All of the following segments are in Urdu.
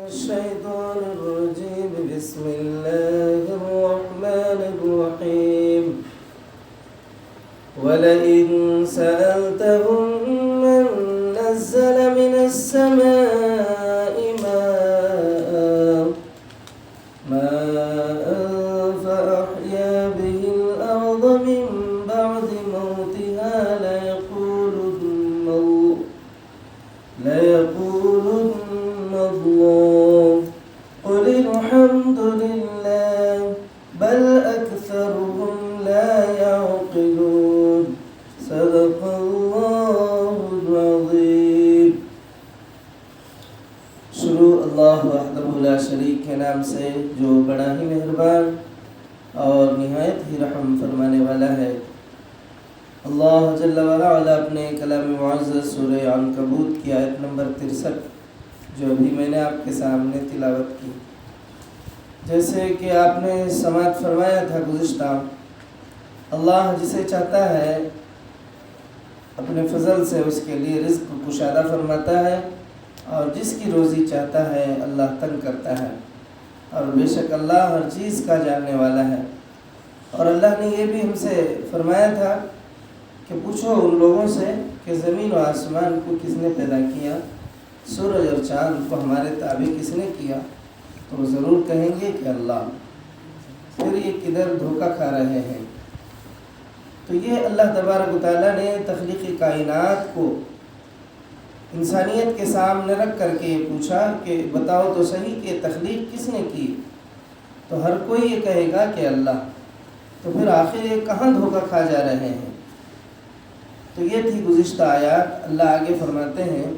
الشيطان الرجيم بسم الله الرحمن الرحيم ولئن سألتهم من نزل من السماء ماء فأحيا به الأرض من بعد موتها ليقولن الله قل الحمد لله بل أكثرهم لا يعقلون صدق الله العظيم۔ شروع اللہ وحدہ لا شریک کے نام سے جو بڑا ہی مہربان اور نہایت ہی رحم فرمانے والا ہے۔ اللہ جل وعلا اپنے کلام معزز سورہ عنکبوت کی آیت نمبر 63 جو ابھی میں نے آپ کے سامنے تلاوت کی، جیسے کہ آپ نے سماعت فرمایا تھا گزشتہ، اللہ جسے چاہتا ہے اپنے فضل سے اس کے لیے رزق کشادہ فرماتا ہے، اور جس کی روزی چاہتا ہے اللہ تنگ کرتا ہے، اور بے شک اللہ ہر چیز کا جاننے والا ہے۔ اور اللہ نے یہ بھی ہم سے فرمایا تھا کہ پوچھو ان لوگوں سے کہ زمین و آسمان کو کس نے پیدا کیا، سورج اور چاند کو ہمارے تابع کس نے کیا، تو وہ ضرور کہیں گے کہ اللہ۔ پھر یہ کدھر دھوکہ کھا رہے ہیں؟ تو یہ اللہ تبارک و تعالیٰ نے تخلیقی کائنات کو انسانیت کے سامنے رکھ کر کے یہ پوچھا کہ بتاؤ تو صحیح کہ تخلیق کس نے کی، تو ہر کوئی یہ کہے گا کہ اللہ۔ تو پھر آخر یہ کہاں دھوکہ کھا جا رہے ہیں؟ تو یہ تھی گزشتہ آیات۔ اللہ آگے فرماتے ہیں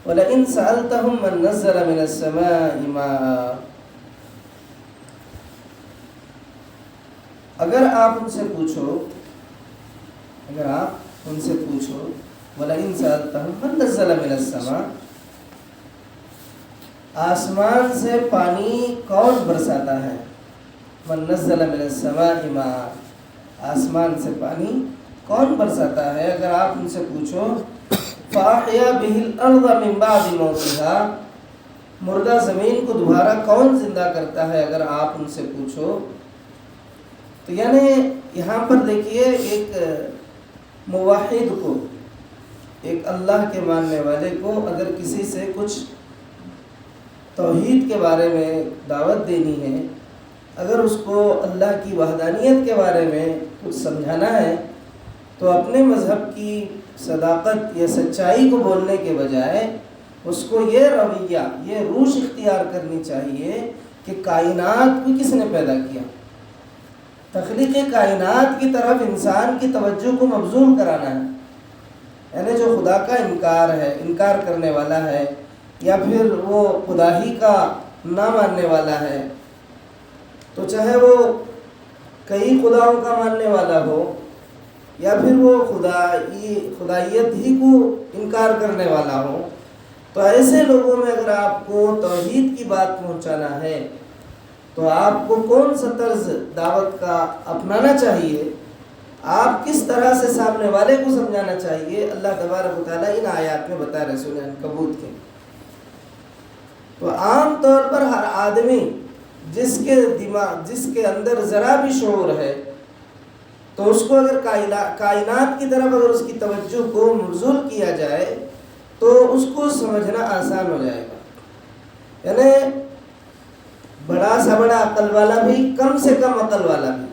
وَلَئِن سَأَلْتَهُم مَّن نَّزَّلَ مِنَ السَّمَاءِ مَاءً، اگر آپ ان سے پوچھو وَلَئِن سَأَلْتَهُم مَّن نَّزَّلَ مِنَ السَّمَاءِ، آسمان سے پانی کون برساتا ہے؟ مَن نَّزَّلَ مِنَ السَّمَاءِ مَاءً، آسمان سے پانی کون برساتا ہے؟ اگر آپ ان سے پوچھو فَأَحْيَا بِهِ الْأَرْضَ مِن بَعْدِ مَوْتِهَا، مردہ زمین کو دوبارہ کون زندہ کرتا ہے؟ اگر آپ ان سے پوچھو تو یعنی یہاں پر دیکھیے ایک موحد کو، ایک اللہ کے ماننے والے کو اگر کسی سے کچھ توحید کے بارے میں دعوت دینی ہے، اگر اس کو اللہ کی وحدانیت کے بارے میں کچھ سمجھانا ہے، تو اپنے مذہب کی صداقت یا سچائی کو بولنے کے بجائے اس کو یہ رویہ، یہ روش اختیار کرنی چاہیے کہ کائنات کو کس نے پیدا کیا، تخلیق کائنات کی طرف انسان کی توجہ کو مبذول کرانا ہے۔ یعنی جو خدا کا انکار کرنے والا ہے، یا پھر وہ خدا ہی کا نہ ماننے والا ہے، تو چاہے وہ کئی خداؤں کا ماننے والا ہو، یا پھر وہ خدائیت ہی کو انکار کرنے والا ہو، تو ایسے لوگوں میں اگر آپ کو توحید کی بات پہنچانا ہے تو آپ کو کون سا طرز دعوت کا اپنانا چاہیے، آپ کس طرح سے سامنے والے کو سمجھانا چاہیے، اللہ تبارک و تعالیٰ ان آیات میں بتا رہے سورہ عنکبوت کے۔ تو عام طور پر ہر آدمی جس کے اندر ذرا بھی شعور ہے، تو اس کو اگر کائنات کی طرف اگر اس کی توجہ کو مبذول کیا جائے تو اس کو سمجھنا آسان ہو جائے گا۔ یعنی بڑا سے بڑا عقل والا بھی، کم سے کم عقل والا بھی،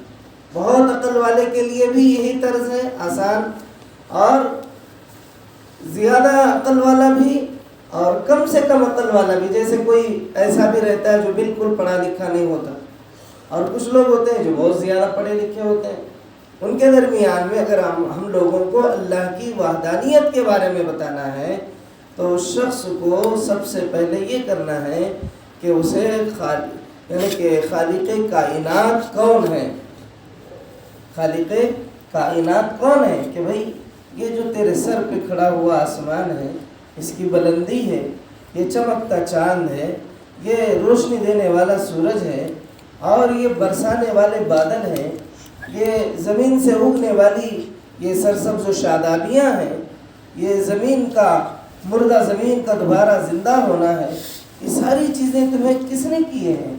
بہت عقل والے کے لیے بھی یہی طرز ہے آسان، اور زیادہ عقل والا بھی اور کم سے کم عقل والا بھی۔ جیسے کوئی ایسا بھی رہتا ہے جو بالکل پڑھا لکھا نہیں ہوتا، اور کچھ لوگ ہوتے ہیں جو بہت زیادہ پڑھے لکھے ہوتے ہیں۔ ان کے درمیان میں اگر ہم لوگوں کو اللہ کی وحدانیت کے بارے میں بتانا ہے تو اس شخص کو سب سے پہلے یہ کرنا ہے کہ اسے یعنی کہ خالق کائنات کون ہے، خالق کائنات کون ہے، کہ بھئی یہ جو تیرے سر پہ کھڑا ہوا آسمان ہے، اس کی بلندی ہے، یہ چمکتا چاند ہے، یہ روشنی دینے والا سورج ہے، اور یہ برسانے والے بادل ہیں، یہ زمین سے اگنے والی یہ سرسبز و شادابیاں ہیں، یہ زمین کا مردہ زمین کا دوبارہ زندہ ہونا ہے، یہ ساری چیزیں تمہیں کس نے کیے ہیں؟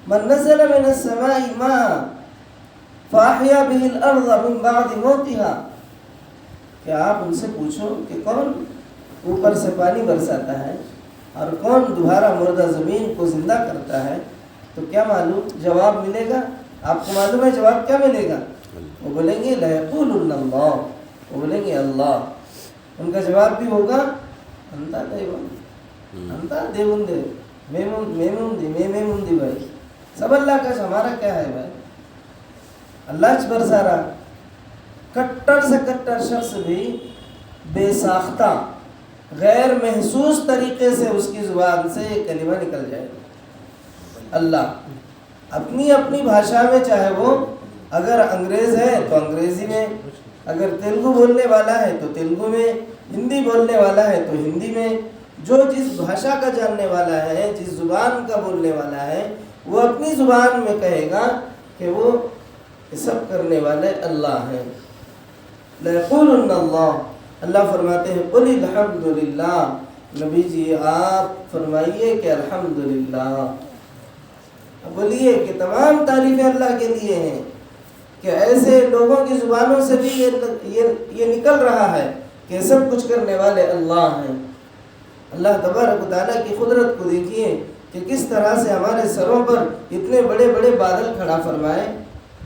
من نزل من السماء ماء فاحیا به الارض من بعد موتها، کہ آپ ان سے پوچھو کہ کون اوپر سے پانی برساتا ہے اور کون دوبارہ مردہ زمین کو زندہ کرتا ہے، تو کیا معلوم جواب ملے گا؟ آپ کو معلوم ہے جواب کیا ملے گا؟ وہ بولیں گے لَيَقُولُنَّ اللَّهُ، وہ بولیں گے اللہ۔ ان کا جواب بھی ہوگا انتا دیون، انتا دیون دے، میمون دی بھائی، سب اللہ کا، ہمارا کیا ہے بھائی؟ اللہ برسا رہا۔ کٹر سے کٹر شخص بھی بے ساختہ غیر محسوس طریقے سے اس کی زبان سے یہ کلمہ نکل جائے گا، اللہ اپنی اپنی بھاشا میں، چاہے وہ اگر انگریز ہے تو انگریزی میں، اگر تیلگو بولنے والا ہے تو تیلگو میں، ہندی بولنے والا ہے تو ہندی میں، جو جس بھاشا کا جاننے والا ہے، جس زبان کا بولنے والا ہے، وہ اپنی زبان میں کہے گا کہ وہ سب کرنے والے اللہ ہیں۔ لَيَقُولُنَّ اللَّهُ، اللہ فرماتے ہیں قُلِ الْحَمْدُ، نبی جی آپ فرمائیے کہ الحمدللہ، بولیے کہ تمام تعریفیں اللہ کے لیے ہیں، کہ ایسے لوگوں کی زبانوں سے بھی یہ نکل رہا ہے کہ سب کچھ کرنے والے اللہ ہیں۔ اللہ تبارک و تعالیٰ کی قدرت کو دیکھیے کہ کس طرح سے ہمارے سروں پر اتنے بڑے بڑے بادل کھڑا فرمائے،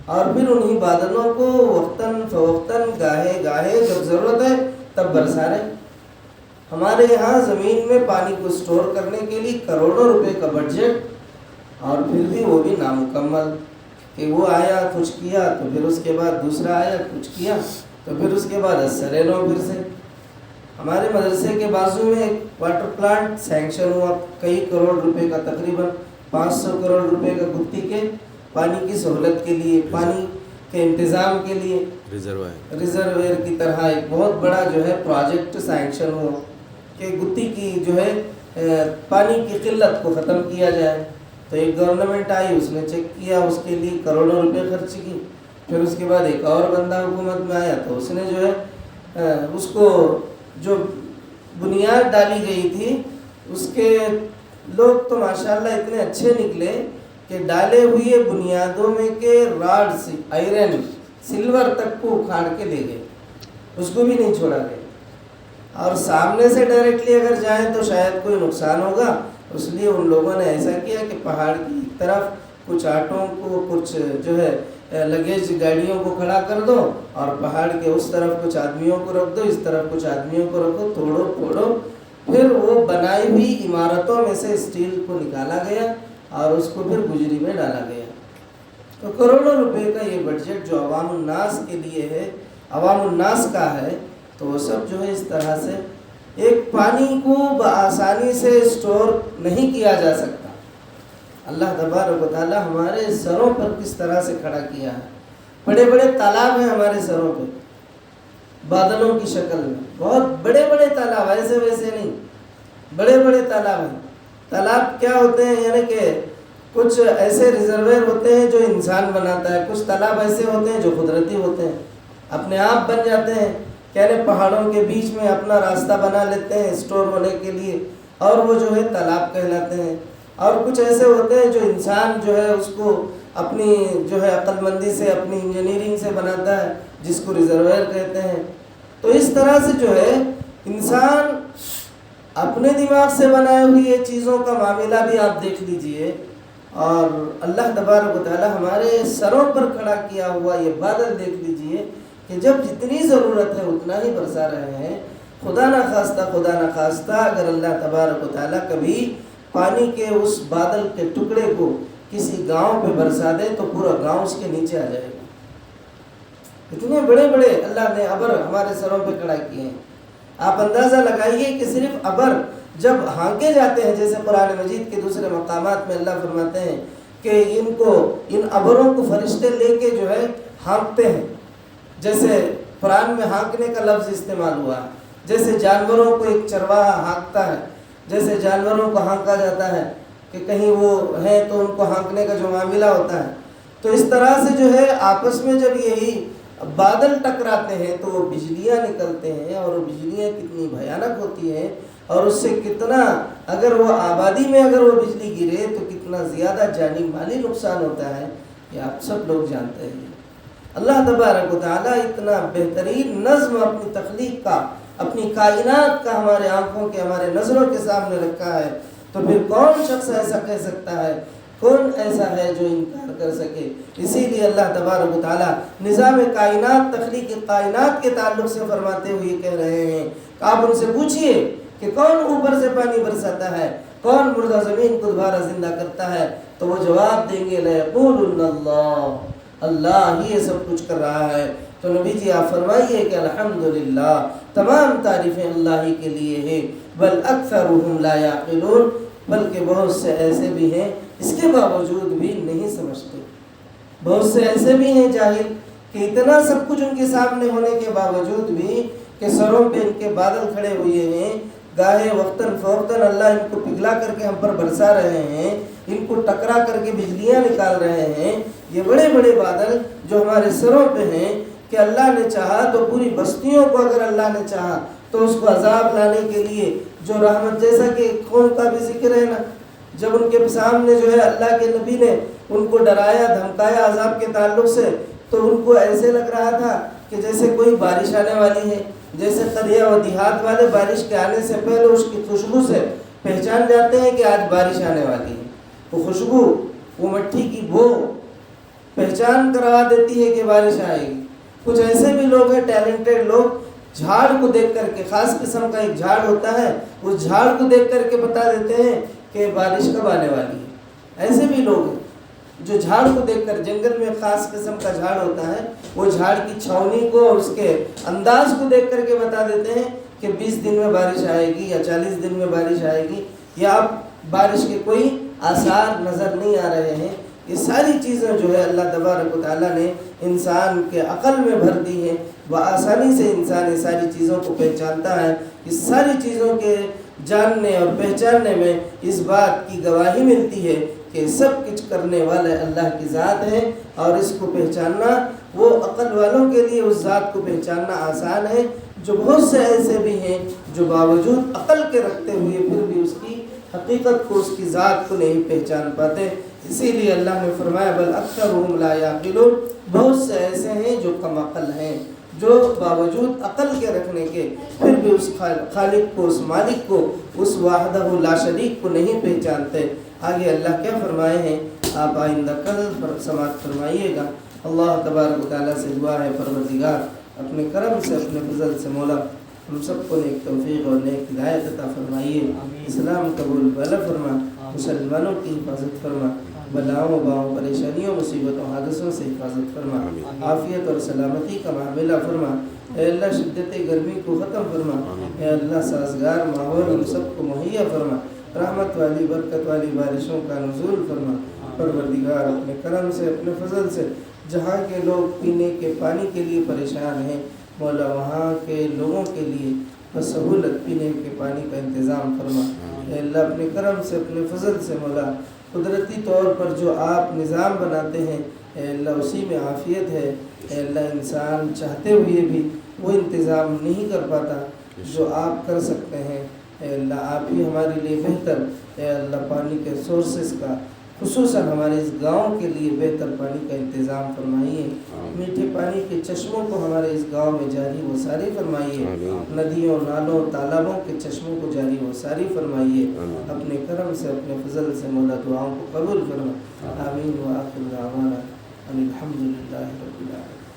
اور پھر انہی بادلوں کو وقتاً فوقتاً گاہے گاہے جب ضرورت ہے تب برسا رہے۔ ہمارے یہاں زمین میں پانی کو سٹور کرنے کے لیے کروڑوں روپے کا بجٹ، اور پھر بھی وہ بھی نامکمل، کہ وہ آیا کچھ کیا تو پھر اس کے بعد دوسرا آیا کچھ کیا تو پھر اس کے بعد اثرے لو پھر سے۔ ہمارے مدرسے کے بازو میں ایک واٹر پلانٹ سینکشن ہوا، کئی کروڑ روپے کا، تقریباً 500 کروڑ روپے کا، گتی کے پانی کی سہولت کے لیے، پانی کے انتظام کے لیے، ریزروائر کی طرح ایک بہت بڑا جو ہے پروجیکٹ سینکشن ہوا کہ گتی کی جو ہے پانی کی قلت کو ختم کیا جائے۔ تو ایک گورنمنٹ آئی، اس نے چیک کیا، اس کے لیے کروڑوں روپے خرچ کی، پھر اس کے بعد ایک اور بندہ حکومت میں آیا تو اس نے جو ہے اس کو جو بنیاد ڈالی گئی تھی، اس کے لوگ تو ماشاءاللہ اتنے اچھے نکلے کہ ڈالے ہوئے بنیادوں میں کے راڈ سے آئرن سلور تک کو اکھاڑ کے لے گئے، اس کو بھی نہیں چھوڑا گیا۔ اور سامنے سے ڈائریکٹلی اگر جائیں تو شاید کوئی نقصان ہوگا، اس لیے ان لوگوں نے ایسا کیا کہ پہاڑ کی ایک طرف کچھ آٹوں کو، کچھ جو ہے لگیج گاڑیوں کو کھڑا کر دو، اور پہاڑ کے اس طرف کچھ آدمیوں کو رکھ دو، اس طرف کچھ آدمیوں کو رکھو، توڑو پھوڑو، پھر وہ بنائی ہوئی عمارتوں میں سے اسٹیل کو نکالا گیا اور اس کو پھر گجری میں ڈالا گیا۔ تو کروڑوں روپے کا یہ بجٹ جو عوام الناس کے لیے ہے، عوام الناس کا ہے، تو وہ سب جو ہے اس طرح سے، ایک پانی کو بآسانی سے اسٹور نہیں کیا جا سکتا۔ اللہ تبارک و تعالی ہمارے سروں پر کس طرح سے کھڑا کیا ہے۔ بڑے بڑے تالاب ہیں ہمارے سروں پہ، بادلوں کی شکل میں، بہت بڑے بڑے تالاب، ایسے ویسے نہیں، بڑے بڑے تالاب ہیں۔ تالاب کیا ہوتے ہیں؟ یعنی کہ کچھ ایسے ریزرویر ہوتے ہیں جو انسان بناتا ہے، کچھ تالاب ایسے ہوتے ہیں جو قدرتی ہوتے ہیں، اپنے آپ بن جاتے ہیں، یعنی پہاڑوں کے بیچ میں اپنا راستہ بنا لیتے ہیں اسٹور ہونے کے لیے، اور وہ جو ہے تالاب کہلاتے ہیں۔ اور کچھ ایسے ہوتے ہیں جو انسان جو ہے اس کو اپنی جو ہے عقل مندی سے، اپنی انجینئرنگ سے بناتا ہے، جس کو ریزرویر کہتے ہیں۔ تو اس طرح سے جو ہے انسان اپنے دماغ سے بنائے ہوئی چیزوں کا معاملہ بھی آپ دیکھ لیجئے، اور اللہ تبارک و تعالی ہمارے سروں پر کھڑا کیا ہوا یہ بادل دیکھ لیجئے کہ جب جتنی ضرورت ہے اتنا ہی برسا رہے ہیں۔ خدا نہ خواستہ اگر اللہ تبارک و تعالی کبھی پانی کے اس بادل کے ٹکڑے کو کسی گاؤں پہ برسا دے تو پورا گاؤں اس کے نیچے آ جائے گا۔ اتنے بڑے بڑے اللہ نے ابر ہمارے سروں پہ کھڑا کیے ہیں۔ آپ اندازہ لگائیے کہ صرف ابر جب ہانکے جاتے ہیں، جیسے قرآن مجید کے دوسرے مقامات میں اللہ فرماتے ہیں کہ ان ابروں کو فرشتے لے کے جو ہے ہانکتے ہیں، جیسے قرآن میں ہانکنے کا لفظ استعمال ہوا ہے، جیسے جانوروں کو ایک چرواہا ہانکتا ہے، جیسے جانوروں کو ہانکا جاتا ہے کہ کہیں وہ ہے تو ان کو ہانکنے کا جو معاملہ ہوتا ہے، تو اس طرح سے جو ہے آپس میں جب یہی بادل ٹکراتے ہیں تو وہ بجلیاں نکلتے ہیں، اور وہ بجلیاں کتنی بھیانک ہوتی ہیں، اور اس سے کتنا اگر وہ آبادی میں اگر وہ بجلی گرے تو کتنا زیادہ جانی مالی نقصان ہوتا ہے، یہ آپ سب لوگ جانتے ہیں۔ اللہ تبارک و تعالیٰ اتنا بہترین نظم اپنی تخلیق کا، اپنی کائنات کا ہمارے آنکھوں کے، ہمارے نظروں کے سامنے رکھا ہے، تو پھر کون شخص ایسا کہہ سکتا ہے، کون ایسا ہے جو انکار کر سکے؟ اسی لیے اللہ تبارک و تعالیٰ نظام کائنات، تخلیق کائنات کے تعلق سے فرماتے ہوئے کہہ رہے ہیں کہ آپ ان سے پوچھئے کہ کون اوپر سے پانی برساتا ہے، کون مردہ زمین کو دوبارہ زندہ کرتا ہے، تو وہ جواب دیں گے لَيَقُولُنَّ اللَّهُ، اللہ ہی یہ سب کچھ کر رہا ہے۔ تو نبی جی آپ فرمائیے کہ الحمدللہ، تمام تعریفیں اللہ ہی کے لیے ہیں، بل اکثرهم لا یعقلون، بلکہ بہت سے ایسے بھی ہیں اس کے باوجود بھی نہیں سمجھتے، بہت سے ایسے بھی ہیں جاہل کہ اتنا سب کچھ ان کے سامنے ہونے کے باوجود بھی کہ سروں پہ ان کے بادل کھڑے ہوئے ہیں، گاہے وقتاً فوقتاً اللہ ان کو پگھلا کر کے ہم پر برسا رہے ہیں، ان کو ٹکرا کر کے بجلیاں نکال رہے ہیں، یہ بڑے بڑے بادل جو ہمارے سروں پہ ہیں، کہ اللہ نے چاہا تو پوری بستیوں کو، اگر اللہ نے چاہا تو اس کو عذاب لانے کے لیے جو رحمت، جیسا کہ قوم کا بھی ذکر ہے نا، جب ان کے سامنے جو ہے اللہ کے نبی نے ان کو ڈرایا دھمکایا عذاب کے تعلق سے، تو ان کو ایسے لگ رہا تھا کہ جیسے کوئی بارش آنے والی ہے، جیسے قریہ و دیہات والے بارش کے آنے سے پہلے اس کی خوشبو سے پہچان جاتے ہیں کہ آج بارش آنے والی ہے، وہ خوشبو، وہ مٹی کی بو پہچان کروا دیتی ہے کہ بارش آئے گی۔ کچھ ایسے بھی لوگ ہیں ٹیلنٹڈ لوگ، جھاڑ کو دیکھ کر کے، خاص قسم کا ایک جھاڑ ہوتا ہے، اس جھاڑ کو دیکھ کر کے بتا دیتے ہیں کہ بارش کب آنے والی ہے۔ ایسے بھی لوگ ہیں جو جھاڑ کو دیکھ کر، جنگل میں خاص قسم کا جھاڑ ہوتا ہے، وہ جھاڑ کی چھاؤنی کو اور اس کے انداز کو دیکھ کر کے بتا دیتے ہیں کہ 20 دن میں بارش آئے گی یا 40 دن میں بارش آئے گی، یا اب بارش کے کوئی آثار نظر نہیں آ رہے ہیں۔ یہ ساری چیزیں جو ہے اللہ تبارک و تعالیٰ نے انسان کے عقل میں بھر دی ہیں، وہ آسانی سے انسان یہ ساری چیزوں کو پہچانتا ہے۔ اس ساری چیزوں کے جاننے اور پہچاننے میں اس بات کی گواہی ملتی ہے کہ سب کچھ کرنے والے اللہ کی ذات ہے، اور اس کو پہچاننا وہ عقل والوں کے لیے اس ذات کو پہچاننا آسان ہے، جو بہت سے ایسے بھی ہیں جو باوجود عقل کے رکھتے ہوئے پھر بھی اس کی حقیقت کو، اس کی ذات کو نہیں پہچان پاتے۔ اسی لیے اللہ نے فرمایا بل اکثرهم لا یعقلون، بہت سے ایسے ہیں جو کم عقل ہیں، جو باوجود عقل کے رکھنے کے پھر بھی اس خالق کو، اس مالک کو، اس وحدہ لا شریک کو نہیں پہچانتے۔ آگے اللہ کیا فرمائے ہیں آپ آئندہ کل پر سماعت فرمائیے گا۔ اللہ تبارک و تعالیٰ سے دعا ہے پروردگار اپنے کرم سے، اپنے فضل سے مولا ہم سب کو نیک توفیق اور نیک ہدایت عطا فرمائیے، اسلام قبول بلا فرما، مسلمانوں کی حفاظت فرما، بلاؤں باؤں پریشانیوں مصیبتوں حادثوں سے حفاظت فرما، عافیت اور سلامتی کا معاملہ فرما، اے اللہ شدت گرمی کو ختم فرما، اے اللہ سازگار ماحول ہم سب کو مہیا فرما، رحمت والی برکت والی بارشوں کا نزول فرما۔ پروردگار اپنے کرم سے، اپنے فضل سے جہاں کے لوگ پینے کے پانی کے لیے پریشان ہیں، مولا وہاں کے لوگوں کے لیے بسہولت پینے کے پانی کا انتظام فرما۔ اے اللہ اپنے کرم سے، اپنے فضل سے مولا قدرتی طور پر جو آپ نظام بناتے ہیں، اے اللہ اسی میں عافیت ہے۔ اے اللہ انسان چاہتے ہوئے بھی وہ انتظام نہیں کر پاتا جو آپ کر سکتے ہیں۔ اے اللہ آپ ہی ہمارے لیے بہتر، اے اللہ پانی کے سورسز کا، خصوصاً ہمارے اس گاؤں کے لیے بہتر پانی کا انتظام فرمائیے، میٹھے پانی کے چشموں کو ہمارے اس گاؤں میں جاری و ساری فرمائیے، ندیوں نالوں تالابوں کے چشموں کو جاری و ساری فرمائیے، اپنے کرم سے، اپنے فضل سے مولا دعاؤں کو قبول فرما۔ آمین و آخر دعوانا ان الحمد للہ رب العالمین۔